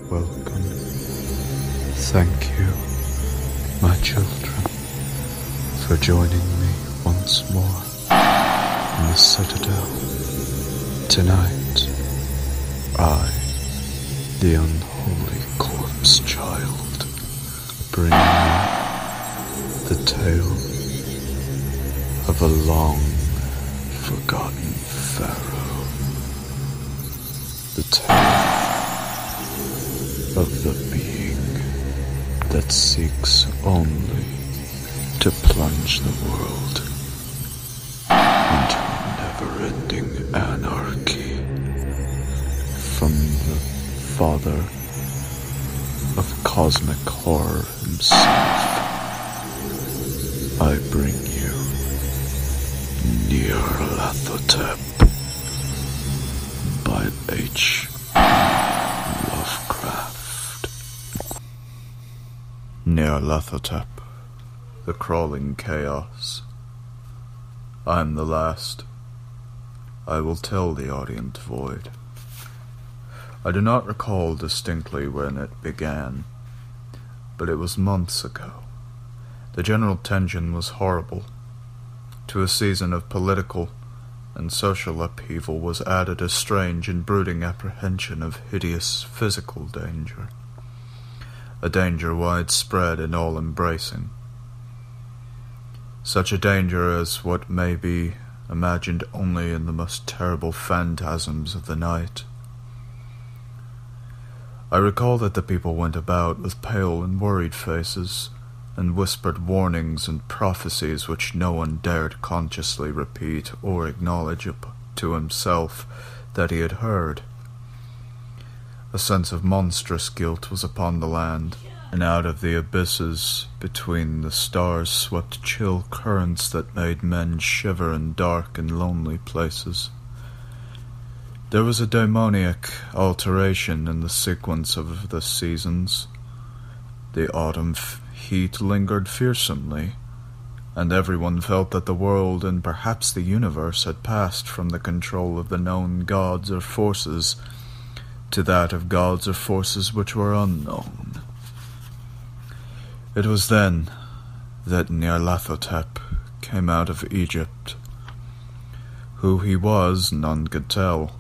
welcome. Thank you, my children, for joining me once more in the Citadel. Tonight, I, the unholy corpse child, bring you the tale of a long-forgotten pharaoh. The tale of the being that seeks only to plunge the world into never-ending anarchy. From the father of cosmic horror himself, I bring you Nyarlathotep by H. Lovecraft. Nyarlathotep, the crawling chaos. I am the last. I will tell the audient void. I do not recall distinctly when it began, but it was months ago. The general tension was horrible. To a season of political and social upheaval was added a strange and brooding apprehension of hideous physical danger, a danger widespread and all-embracing. Such a danger as what may be imagined only in the most terrible phantasms of the night. I recall that the people went about with pale and worried faces, and whispered warnings and prophecies which no one dared consciously repeat or acknowledge to himself that he had heard. A sense of monstrous guilt was upon the land, and out of the abysses between the stars swept chill currents that made men shiver in dark and lonely places. There was a demoniac alteration in the sequence of the seasons. The autumn heat lingered fearsomely, and everyone felt that the world and perhaps the universe had passed from the control of the known gods or forces to that of gods or forces which were unknown. It was then that Nyarlathotep came out of Egypt. Who he was, none could tell,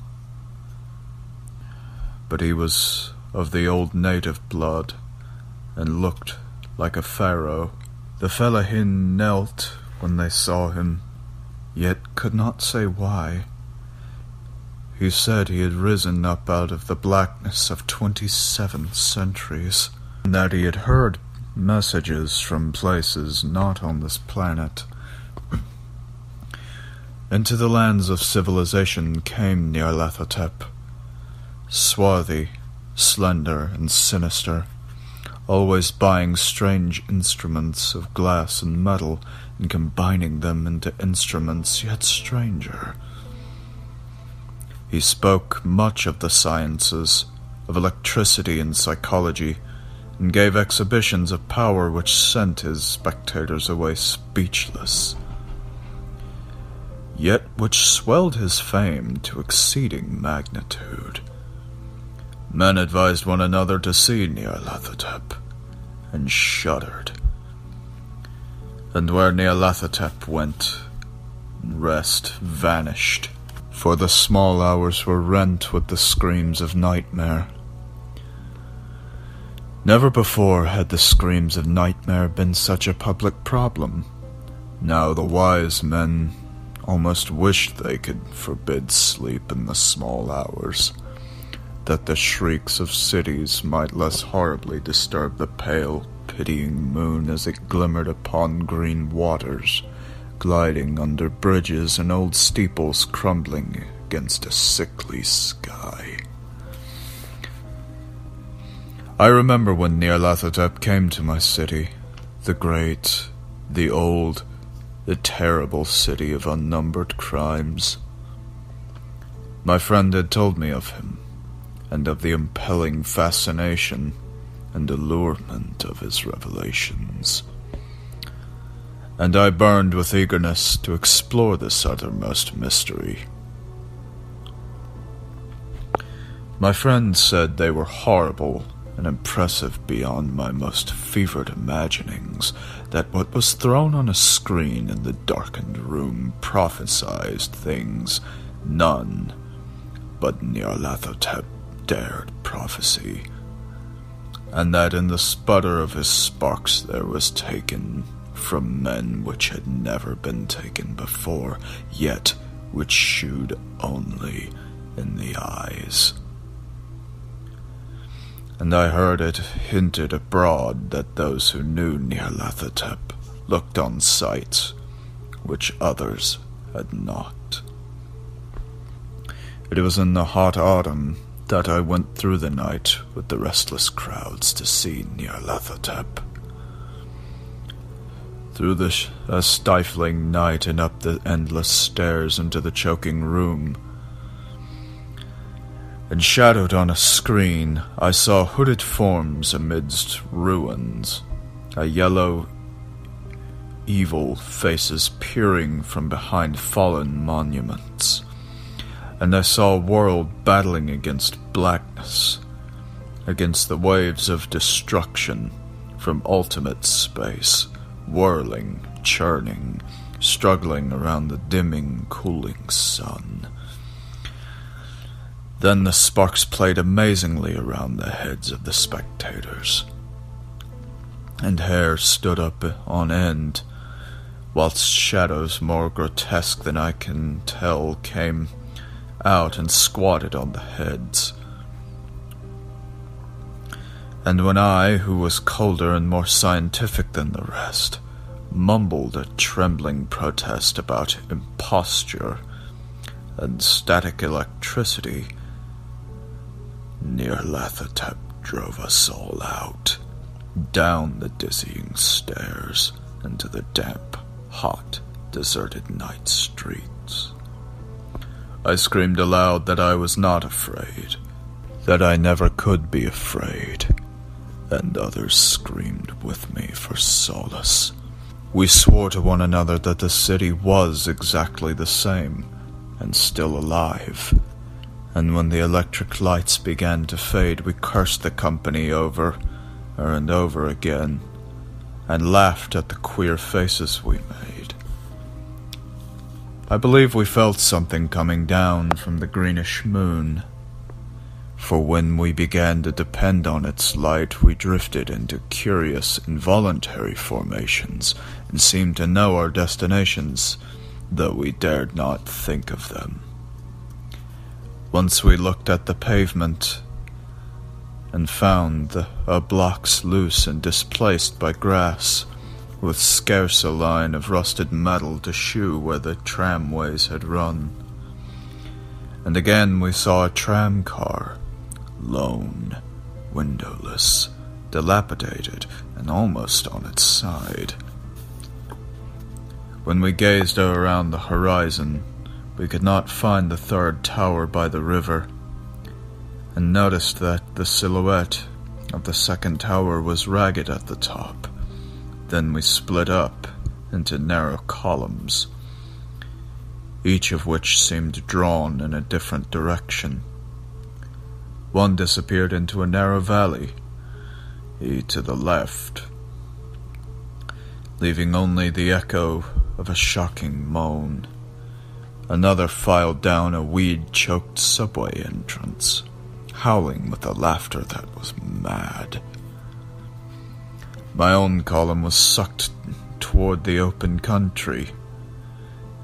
but he was of the old native blood, and looked like a pharaoh. The fellahin knelt when they saw him, yet could not say why. He said he had risen up out of the blackness of 27 centuries, and that he had heard messages from places not on this planet. Into the lands of civilization came Nyarlathotep, swarthy, slender, and sinister, always buying strange instruments of glass and metal and combining them into instruments yet stranger. He spoke much of the sciences, of electricity and psychology, and gave exhibitions of power which sent his spectators away speechless, yet which swelled his fame to exceeding magnitude. Men advised one another to see Nyarlathotep, and shuddered. And where Nyarlathotep went, rest vanished, for the small hours were rent with the screams of nightmare. Never before had the screams of nightmare been such a public problem. Now the wise men almost wished they could forbid sleep in the small hours, that the shrieks of cities might less horribly disturb the pale, pitying moon as it glimmered upon green waters, gliding under bridges and old steeples crumbling against a sickly sky. I remember when Nyarlathotep came to my city, the great, the old, the terrible city of unnumbered crimes. My friend had told me of him, and of the impelling fascination and allurement of his revelations, and I burned with eagerness to explore this uttermost mystery. My friend said they were horrible and impressive beyond my most fevered imaginings, that what was thrown on a screen in the darkened room prophesied things none but Nyarlathotep dared prophesy, and that in the sputter of his sparks there was taken from men which had never been taken before, yet which shewed only in the eyes. And I heard it hinted abroad that those who knew Nyarlathotep looked on sights which others had not. It was in the hot autumn that I went through the night with the restless crowds to see Nyarlathotep. Through the stifling night and up the endless stairs into the choking room, and shadowed on a screen, I saw hooded forms amidst ruins, a yellow, evil faces peering from behind fallen monuments, and I saw a world battling against blackness, against the waves of destruction from ultimate space, whirling, churning, struggling around the dimming, cooling sun. Then the sparks played amazingly around the heads of the spectators, and hair stood up on end, whilst shadows more grotesque than I can tell came out and squatted on the heads. And when I, who was colder and more scientific than the rest, mumbled a trembling protest about imposture and static electricity, Nyarlathotep drove us all out, down the dizzying stairs, into the damp, hot, deserted night streets. I screamed aloud that I was not afraid, that I never could be afraid, and others screamed with me for solace. We swore to one another that the city was exactly the same, and still alive, and when the electric lights began to fade, we cursed the company over and over again, and laughed at the queer faces we made. I believe we felt something coming down from the greenish moon, for when we began to depend on its light, we drifted into curious, involuntary formations, and seemed to know our destinations, though we dared not think of them. Once we looked at the pavement, and found the blocks loose and displaced by grass, with scarce a line of rusted metal to shew where the tramways had run. And again we saw a tram car, lone, windowless, dilapidated, and almost on its side. When we gazed around the horizon, we could not find the third tower by the river, and noticed that the silhouette of the second tower was ragged at the top. Then we split up into narrow columns, each of which seemed drawn in a different direction. One disappeared into a narrow valley, to the left, leaving only the echo of a shocking moan. Another filed down a weed-choked subway entrance, howling with a laughter that was mad. My own column was sucked toward the open country,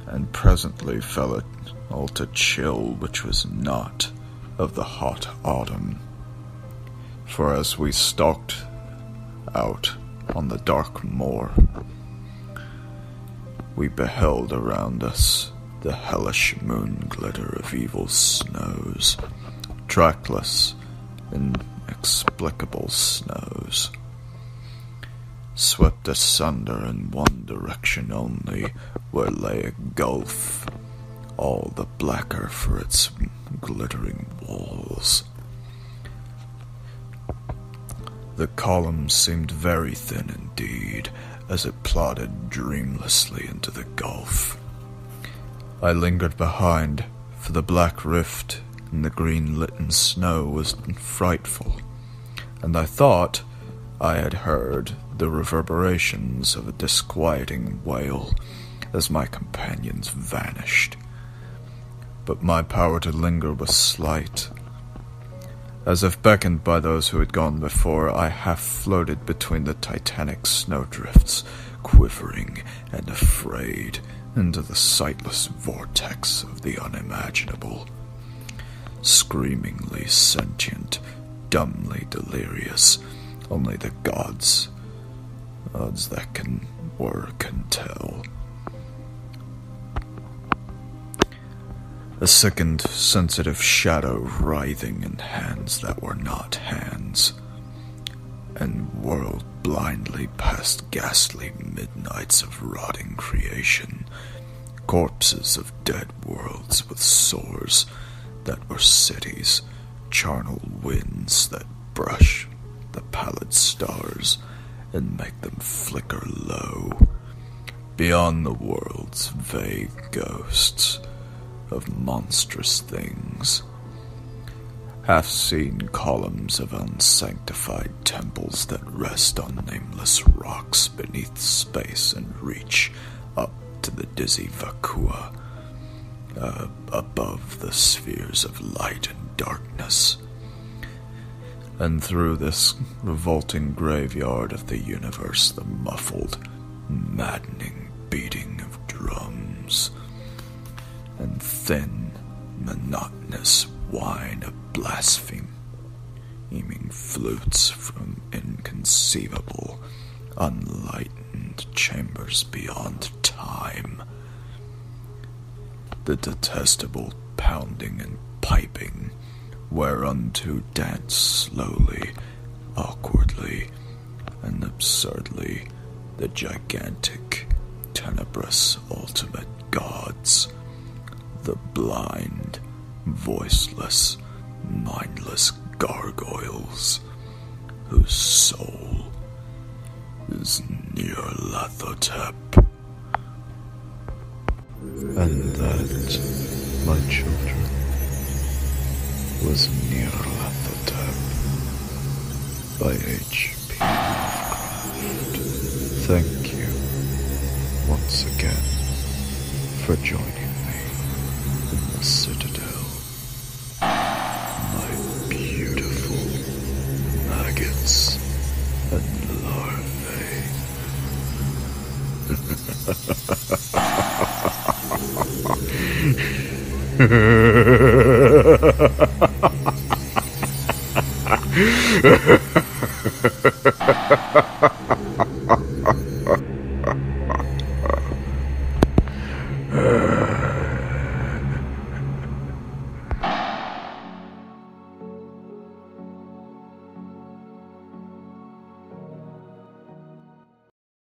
and presently fell all to chill which was not of the hot autumn. For as we stalked out on the dark moor, we beheld around us the hellish moon glitter of evil snows, trackless, inexplicable snows, swept asunder in one direction only, where lay a gulf, all the blacker for its glittering walls. The column seemed very thin indeed, as it plodded dreamlessly into the gulf. I lingered behind, for the black rift in the green-litten snow was frightful, and I thought I had heard the reverberations of a disquieting wail as my companions vanished. But my power to linger was slight. As if beckoned by those who had gone before, I half floated between the titanic snowdrifts, quivering and afraid, into the sightless vortex of the unimaginable. Screamingly sentient, dumbly delirious, only the gods that can tell. A sickened, sensitive shadow writhing in hands that were not hands, and whirled blindly past ghastly midnights of rotting creation, corpses of dead worlds with sores that were cities, charnel winds that brush the pallid stars and make them flicker low, beyond the world's vague ghosts of monstrous things, half-seen columns of unsanctified temples that rest on nameless rocks beneath space and reach up to the dizzy vakua, above the spheres of light and darkness. And through this revolting graveyard of the universe, the muffled, maddening beating of drums and thin, monotonous whine of blaspheming flutes from inconceivable, unlightened chambers beyond time. The detestable pounding and piping whereunto dance slowly, awkwardly, and absurdly the gigantic, tenebrous ultimate gods, the blind, voiceless, mindless gargoyles, whose soul is Nyarlathotep. And that, my children, was Nyarlathotep by H.P. Lovecraft. Thank you once again for joining me in the Citadel, my beautiful maggots and larvae.